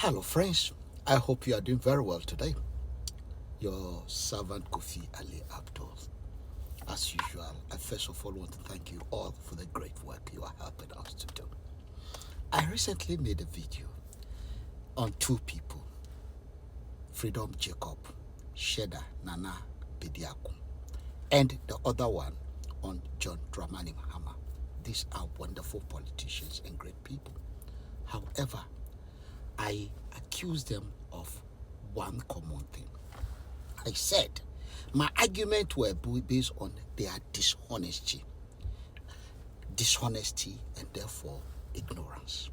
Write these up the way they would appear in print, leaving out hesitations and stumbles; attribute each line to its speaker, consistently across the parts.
Speaker 1: Hello, friends. I hope you are doing very well today. Your servant Kofi Ali Abdul. As usual, I first of all want to thank you all for the great work you are helping us to do. I recently made a video on two people, Freedom Jacob, Sheda Nana Bediaku, and the other one on John Dramani Mahama. These are wonderful politicians and great people. However, I accuse them of one common thing. I said my argument were based on their dishonesty, and therefore ignorance.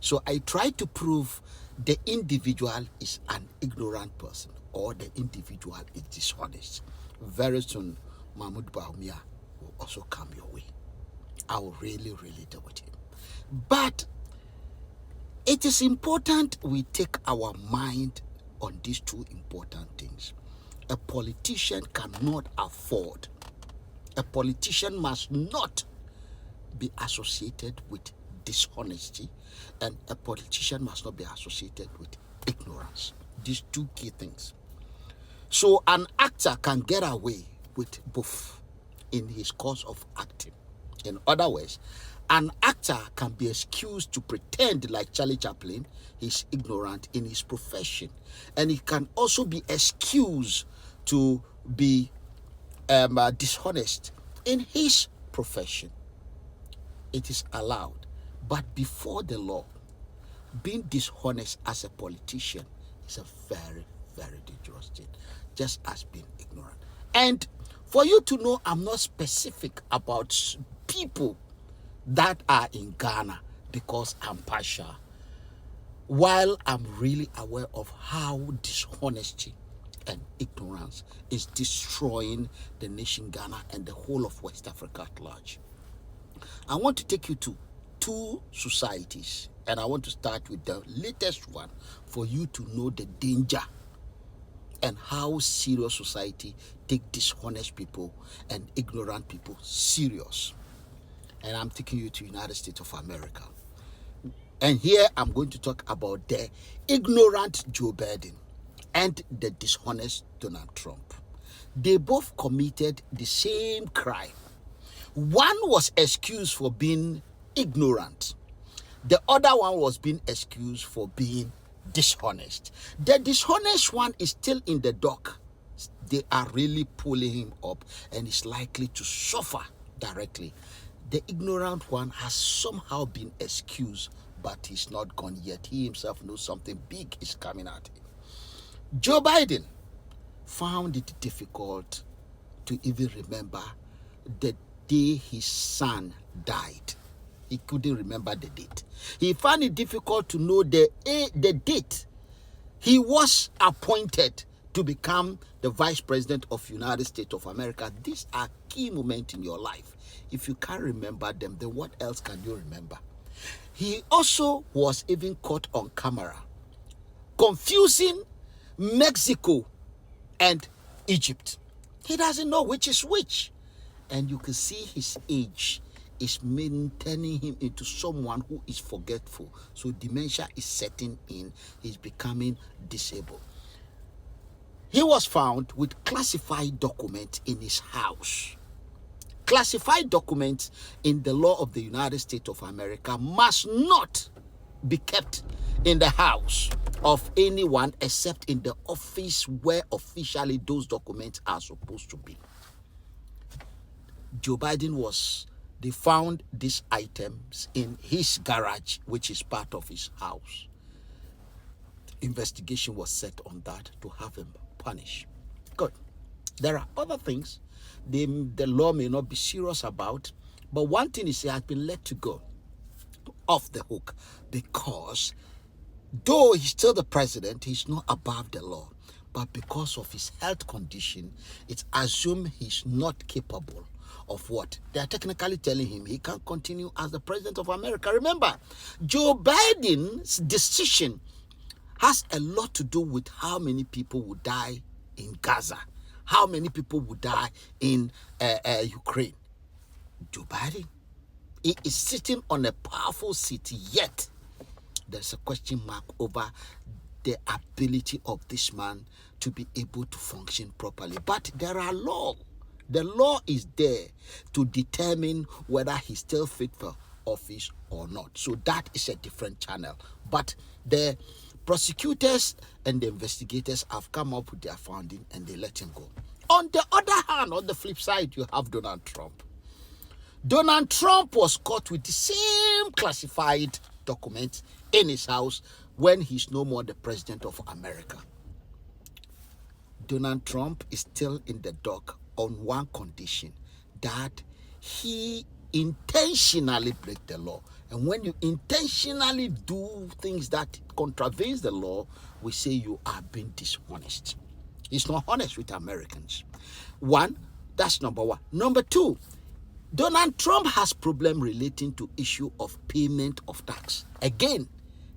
Speaker 1: So I tried to prove the individual is an ignorant person or the individual is dishonest. Very soon, Mahmoud Baumia will also come your way. I will really deal with him. But it is important we take our mind on these two important things. A politician cannot afford, a politician must not be associated with dishonesty, and a politician must not be associated with ignorance. These two key things. So an actor can get away with both in his course of acting. In other words, an actor can be excused to pretend like Charlie Chaplin he's ignorant in his profession, and he can also be excused to be dishonest in his profession. It is allowed, but before the law, being dishonest as a politician is a very dangerous thing, just as being ignorant. And for you to know, I'm not specific about people that are in Ghana because I'm partial, while I'm really aware of how dishonesty and ignorance is destroying the nation Ghana and the whole of West Africa at large. I want to take you to two societies, and I want to start with the latest one for you to know the danger and how serious society take dishonest people and ignorant people serious. And I'm taking you to United States of America. And here I'm going to talk about the ignorant Joe Biden and the dishonest Donald Trump. They both committed the same crime. One was excused for being ignorant. The other one was being excused for being dishonest. The dishonest one is still in the dock. They are really pulling him up and is likely to suffer directly. The ignorant one has somehow been excused, but he's not gone yet. He himself knows something big is coming at him. Joe Biden found it difficult to even remember the day his son died. He couldn't remember the date. He found it difficult to know the date he was appointed to become the Vice President of United States of America. These are key moments in your life. If you can't remember them, then what else can you remember? He also was even caught on camera confusing Mexico and Egypt. He doesn't know which is which. And you can see his age is maintaining him into someone who is forgetful. So dementia is setting in. He's becoming disabled. He was found with classified documents in his house. Classified documents in the law of the United States of America must not be kept in the house of anyone except in the office where officially those documents are supposed to be. Joe Biden they found these items in his garage, which is part of his house. Investigation was set on that to have him punished. Good. There are other things the law may not be serious about, but one thing is he has been let to go off the hook because though he's still the president, he's not above the law. But because of his health condition, it's assumed he's not capable of what? They are technically telling him he can't continue as the president of America. Remember, Joe Biden's decision has a lot to do with how many people will die in Gaza, how many people will die in Ukraine. Joe Biden, he is sitting on a powerful seat, yet there's a question mark over the ability of this man to be able to function properly. But there are laws. The law is there to determine whether he's still fit for office or not. So that is a different channel. But the prosecutors and the investigators have come up with their finding and they let him go. On the other hand, on the flip side, you have Donald Trump. Donald Trump was caught with the same classified documents in his house when he's no more the president of America. Donald Trump is still in the dock on one condition, that he intentionally break the law. And when you intentionally do things that contravenes the law, we say you are being dishonest. He's not honest with Americans. One, that's number one. Number two, Donald Trump has problem relating to issue of payment of tax. Again,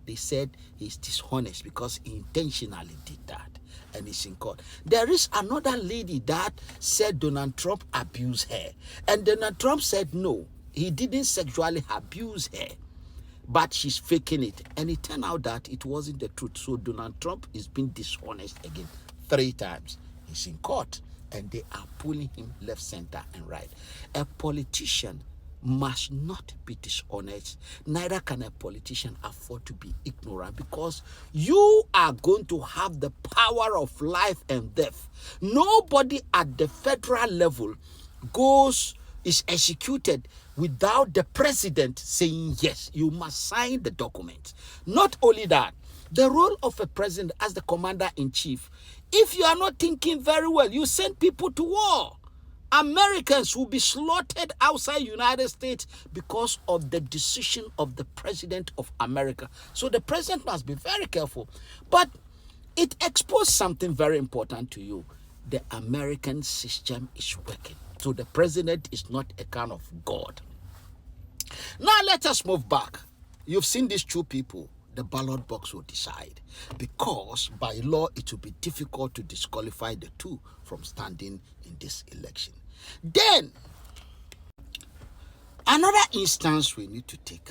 Speaker 1: they said he's dishonest because he intentionally did that, and he's in court. There is another lady that said Donald Trump abused her, and Donald Trump said no, he didn't sexually abuse her, but she's faking it. And it turned out that it wasn't the truth. So Donald Trump is being dishonest again 3 times. He's in court, and they are pulling him left, center, and right. A politician must not be dishonest. Neither can a politician afford to be ignorant, because you are going to have the power of life and death. Nobody at the federal level is executed without the president saying yes. You must sign the document. Not only that, the role of a president as the commander-in-chief, if you are not thinking very well, you send people to war. Americans will be slaughtered outside United States because of the decision of the president of America. So the president must be very careful. But it exposed something very important to you. The American system is working. So the president is not a kind of God. Now let us move back. You've seen these 2 people. The ballot box will decide, because by law it will be difficult to disqualify the 2 from standing in this election. Then, another instance we need to take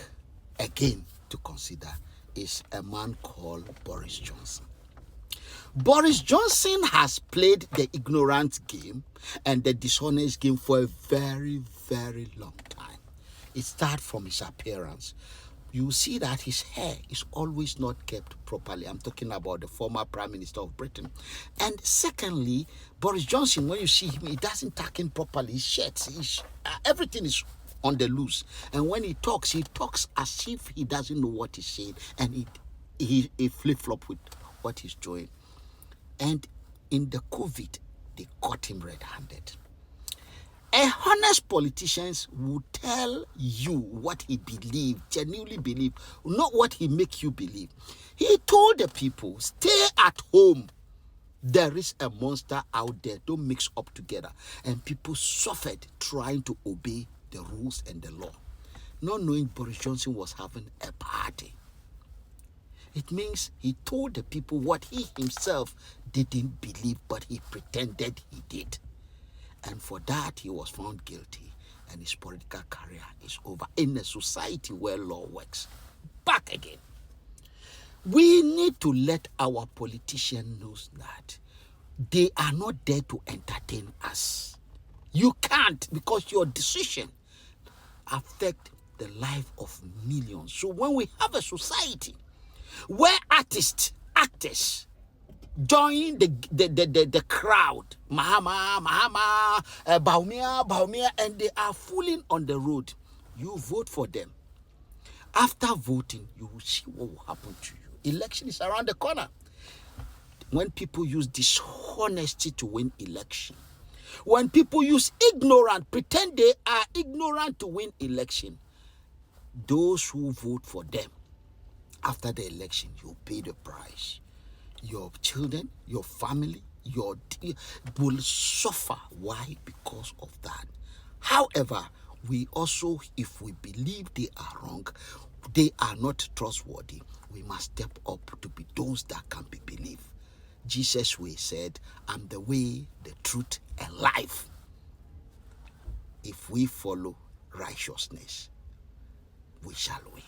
Speaker 1: again to consider is a man called Boris Johnson. Boris Johnson has played the ignorant game and the dishonest game for a very, very long time. It starts from his appearance. You see that his hair is always not kept properly. I'm talking about the former Prime Minister of Britain. And secondly, Boris Johnson, when you see him, he doesn't tuck in properly. His shirts, everything is on the loose. And when he talks as if he doesn't know what he's saying. And he flip-flop with what he's doing. And in the COVID, they caught him red-handed. A honest politician will tell you what he believes, genuinely believe, not what he makes you believe. He told the people, stay at home. There is a monster out there. Don't mix up together. And people suffered trying to obey the rules and the law. Not knowing Boris Johnson was having a party. It means he told the people what he himself didn't believe, but he pretended he did. And for that, he was found guilty, and his political career is over in a society where law works. Back again. We need to let our politicians know that they are not there to entertain us. You can't, because your decision affects the life of millions. So when we have a society where artists, actors, join the crowd, Mahama, Baumia, and they are fooling on the road, you vote for them. After voting, you will see what will happen to you. Election is around the corner. When people use dishonesty to win election, when people use ignorance, pretend they are ignorant to win election, those who vote for them, after the election, you pay the price. Your children, your family, will suffer. Why? Because of that. However, we also, if we believe they are wrong, they are not trustworthy, we must step up to be those that can be believed. Jesus said, I'm the way, the truth, and life. If we follow righteousness, we shall win.